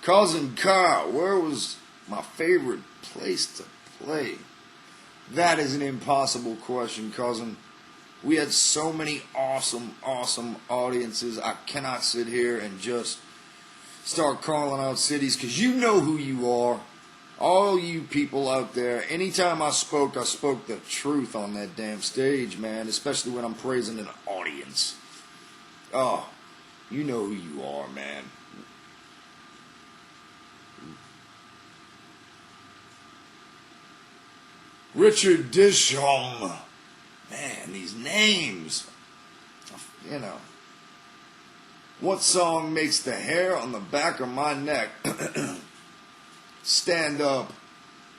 Cousin Kyle, where was my favorite place to play? That is an impossible question, cousin. We had so many awesome audiences. I cannot sit here and just start calling out cities because you know who you are. All you people out there, anytime I spoke the truth on that damn stage, man, especially when I'm praising an audience. Oh, you know who you are, man. Richard Dishon. Man, these names. You know. What song makes the hair on the back of my neck stand up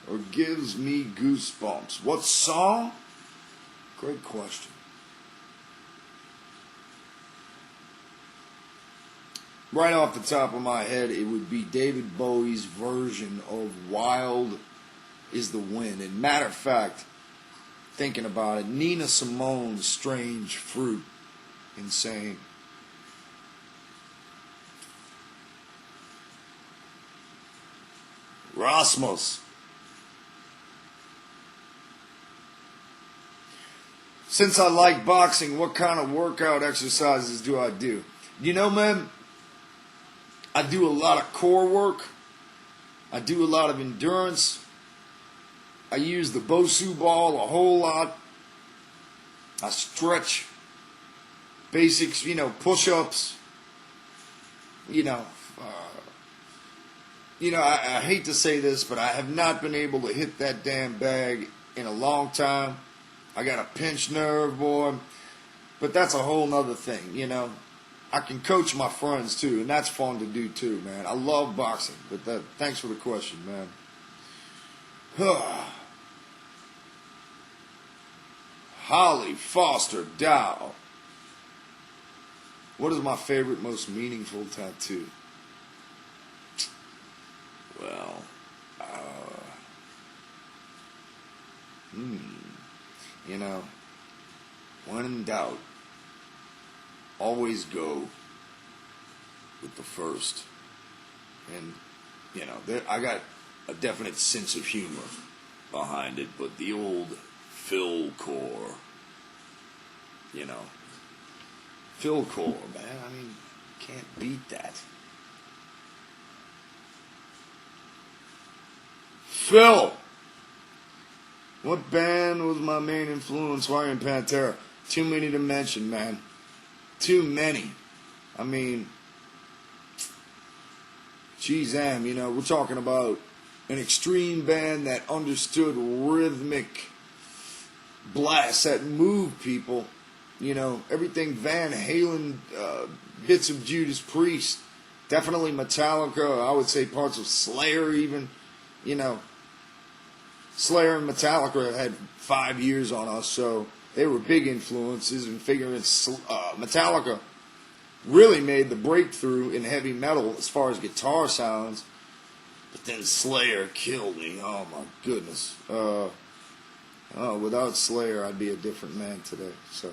or gives me goosebumps? What song? Great question. Right off the top of my head, it would be David Bowie's version of Wild is the Wind. And matter of fact, thinking about it, Nina Simone's Strange Fruit. Insane. Rasmus. Since I like boxing, what kind of workout exercises do I do? You know, man, I do a lot of core work. I do a lot of endurance. I use the Bosu ball a whole lot. I stretch. Basics, push-ups. I hate to say this, but I have not been able to hit that damn bag in a long time. I got a pinched nerve, boy. But that's a whole nother thing, I can coach my friends, too, and that's fun to do, too, man. I love boxing, but thanks for the question, man. Holly Foster Dow. What is my favorite, most meaningful tattoo? Well, when in doubt, always go with the first. And, I got a definite sense of humor behind it, but the old Phil Core, Phil Core, man, can't beat that. Phil! What band was my main influence while in Pantera? Too many to mention, man. Too many. Geez, we're talking about an extreme band that understood rhythmic blasts that moved people. Everything Van Halen, bits of Judas Priest, definitely Metallica, I would say parts of Slayer even. Slayer and Metallica had 5 years on us, so they were big influences, and figuring Metallica really made the breakthrough in heavy metal as far as guitar sounds. But then Slayer killed me. Oh my goodness. Without Slayer, I'd be a different man today. So.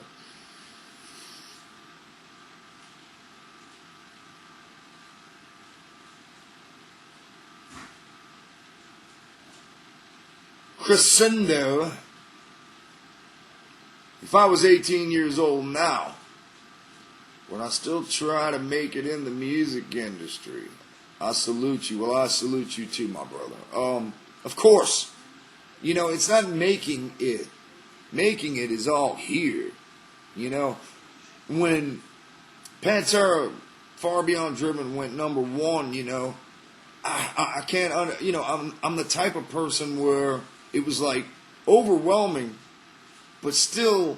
Crescendo. If I was 18 years old now, would I still try to make it in the music industry? I salute you. Well, I salute you too, my brother. Of course. It's not making it. Making it is all here. When Pantera, Far Beyond Driven went number one, I can't, I'm the type of person where it was like overwhelming, but still,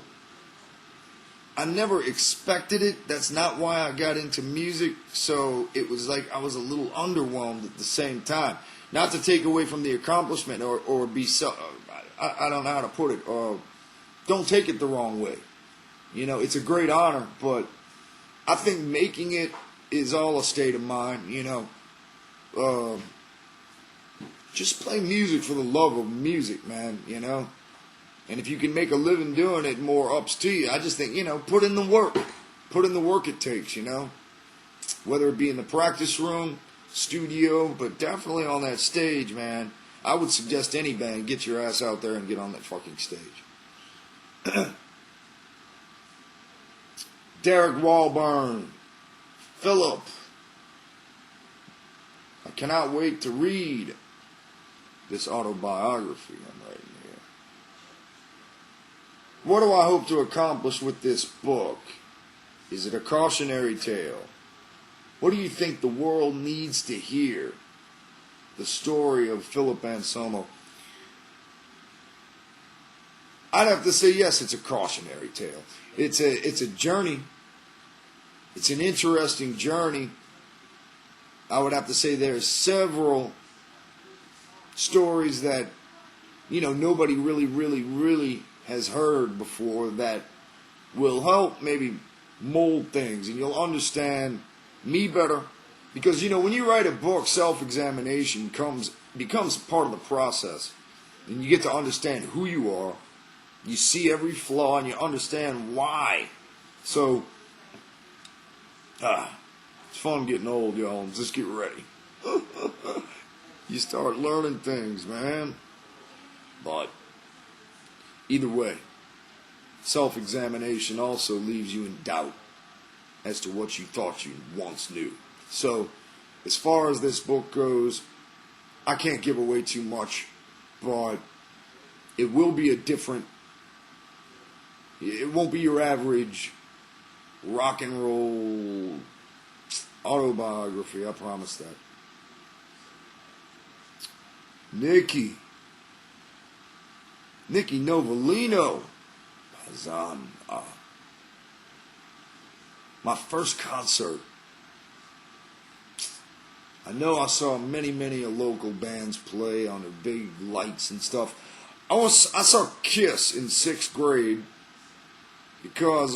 I never expected it. That's not why I got into music. So it was like I was a little underwhelmed at the same time. Not to take away from the accomplishment or be so, I don't know how to put it. Don't take it the wrong way. It's a great honor, but I think making it is all a state of mind. Just play music for the love of music, man, And if you can make a living doing it, more ups to you. I just think, put in the work. Put in the work it takes, Whether it be in the practice room, studio, but definitely on that stage, man. I would suggest any band, get your ass out there and get on that fucking stage. Derek Walburn. Philip. I cannot wait to read this autobiography I'm writing here. What do I hope to accomplish with this book? Is it a cautionary tale? What do you think the world needs to hear? The story of Philip Anselmo. I'd have to say yes, it's a cautionary tale. It's a journey. It's an interesting journey. I would have to say there's several stories that, nobody really has heard before that will help maybe mold things, and you'll understand me better. Because, when you write a book, self-examination becomes part of the process. And you get to understand who you are. You see every flaw and you understand why. So, it's fun getting old, y'all. Just get ready. You start learning things, man. But, either way, self-examination also leaves you in doubt as to what you thought you once knew. So, as far as this book goes, I can't give away too much, but it will be it won't be your average rock and roll autobiography, I promise that. Nikki Novellino is on my first concert. I know I saw many local bands play on the big lights and stuff. I saw Kiss in 6th grade because,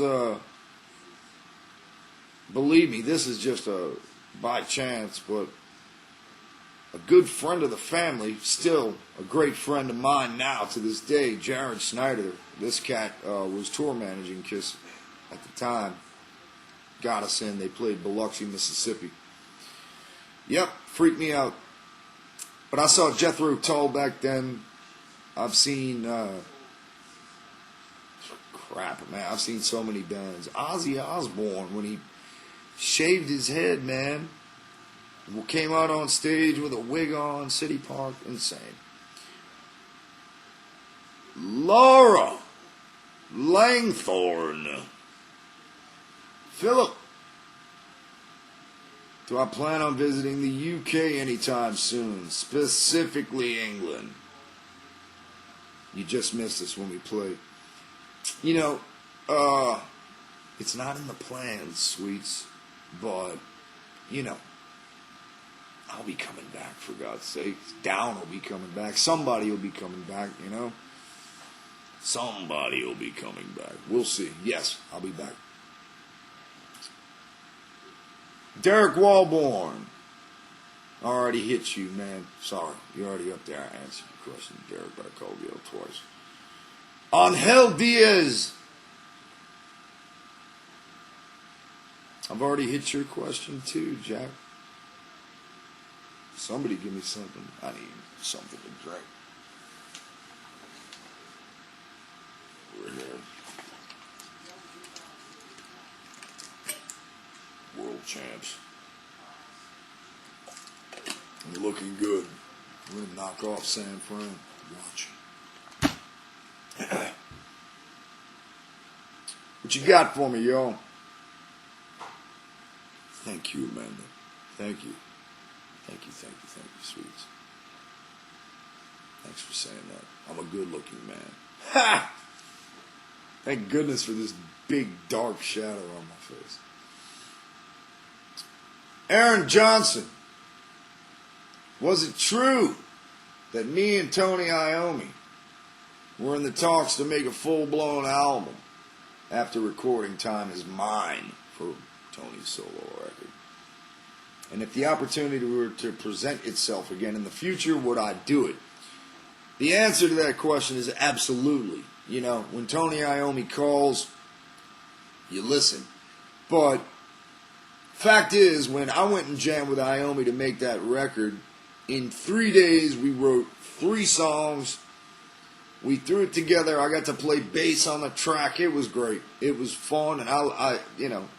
believe me, this is just by chance, but a good friend of the family, still a great friend of mine now to this day, Jared Snyder. This cat was tour managing Kiss at the time. Got us in. They played Biloxi, Mississippi. Yep, freaked me out. But I saw Jethro Tull back then. I've seen, I've seen so many bands. Ozzy Osbourne, when he shaved his head, man. Came out on stage with a wig on, City Park, insane. Laura Langthorne. Philip. Do I plan on visiting the UK anytime soon? Specifically England. You just missed us when we played. It's not in the plans, sweets. But, I'll be coming back, for God's sake. Down will be coming back. Somebody will be coming back, Somebody will be coming back. We'll see. Yes, I'll be back. Derek Walborn. I already hit you, man. Sorry. You're already up there. I answered your question, Derek, but I called you out twice. Angel Diaz. I've already hit your question too, Jack. Somebody give me something. I need something to drink. We're here. World champs. You're looking good. We're going to knock off San Fran. Watch. What you got for me, yo? Thank you, Amanda. Thank you. Thank you, sweets. Thanks for saying that. I'm a good-looking man. Ha! Thank goodness for this big, dark shadow on my face. Aaron Johnson. Was it true that me and Tony Iommi were in the talks to make a full-blown album after Recording Time Is Mine for Tony's solo record? And if the opportunity were to present itself again in the future, would I do it? The answer to that question is absolutely. When Tony Iommi calls, you listen. But Fact is, when I went and jammed with Iomi to make that record, in 3 days we wrote 3 songs. We threw it together. I got to play bass on the track. It was great. It was fun, and I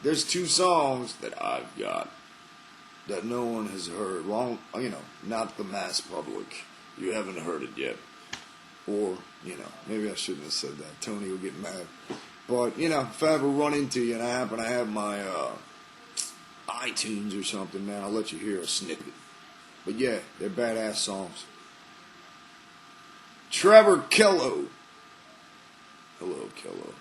there's 2 songs that I've got that no one has heard. Well, not the mass public. You haven't heard it yet. Or, maybe I shouldn't have said that. Tony will get mad. But, if I ever run into you and I happen to have my iTunes or something, man, I'll let you hear a snippet. But yeah, they're badass songs. Trevor Kello. Hello, Kello.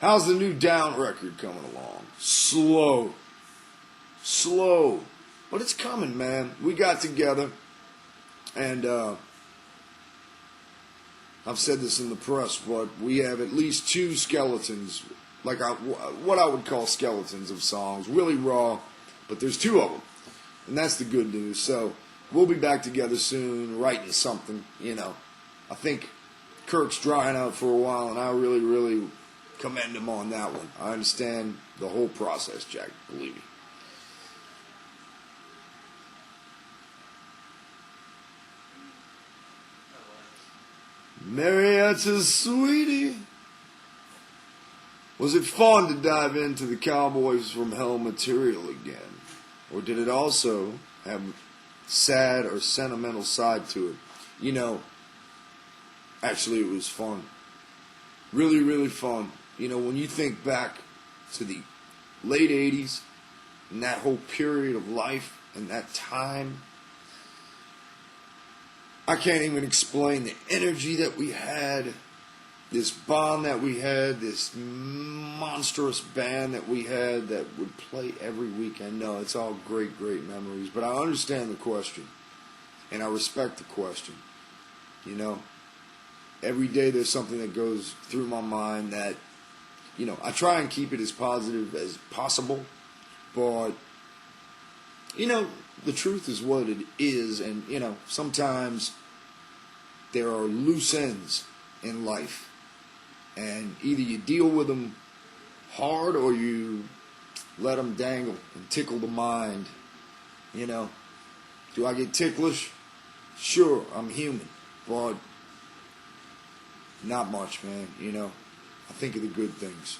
How's the new Down record coming along? Slow. But it's coming, man. We got together, and I've said this in the press, but we have at least 2 skeletons, like what I would call skeletons of songs, really raw, but there's 2 of them, and that's the good news. So we'll be back together soon, writing something, I think Kirk's drying out for a while, and I really, really commend him on that one. I understand the whole process, Jack, believe me. Marietta's sweetie. Was it fun to dive into the Cowboys From Hell material again? Or did it also have sad or sentimental side to it? Actually it was fun. Really, really fun. When you think back to the late 80s and that whole period of life and that time, I can't even explain the energy that we had, this bond that we had, this monstrous band that we had that would play every weekend. No, it's all great, great memories. But I understand the question, and I respect the question. Every day there's something that goes through my mind that, I try and keep it as positive as possible. But, the truth is what it is, and sometimes there are loose ends in life, and either you deal with them hard or you let them dangle and tickle the mind. Do I get ticklish? Sure, I'm human, but not much, man. I think of the good things.